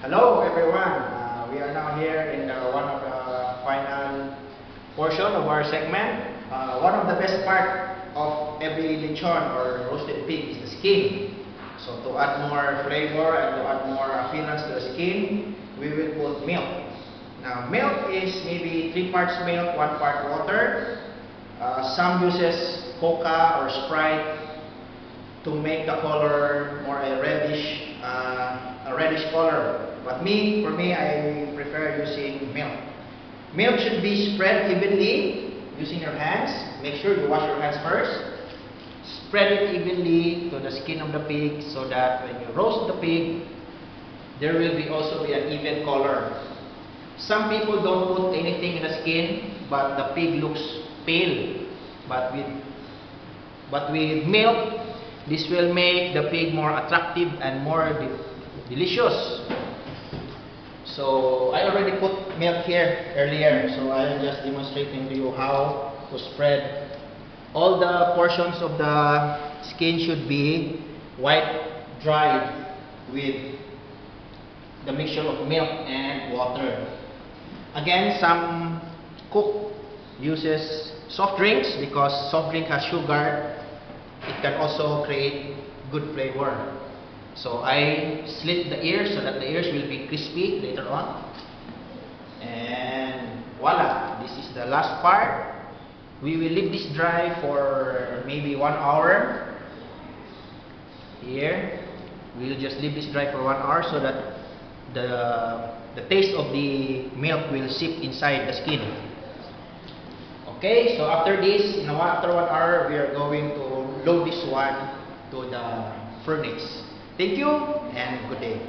Hello everyone. We are now here in one of the final portion of our segment. One of the best part of every lechon or roasted pig is the skin. So to add more flavor and to add more appearance to the skin, we will put milk. Now milk is maybe 3 parts milk, 1 part water. Some uses Coca or Sprite to make the color more a reddish color. But for me, I prefer using milk. Milk should be spread evenly using your hands. Make sure you wash your hands first. Spread it evenly to the skin of the pig so that when you roast the pig, there will also be an even color. Some people don't put anything in the skin, but the pig looks pale. But with milk, this will make the pig more attractive and more delicious. So I already put milk here earlier, so I am just demonstrating to you how to spread. All the portions of the skin should be white dried with the mixture of milk and water. Again, some cook uses soft drinks because soft drink has sugar. It can also create good flavor. So I slit the ears so that the ears will be crispy later on. And voila, this is the last part. We will leave this dry for maybe 1 hour. Here, we will just leave this dry for 1 hour so that the taste of the milk will seep inside the skin. Okay, so after 1 hour, we are going to load this one to the furnace. Thank you and good day.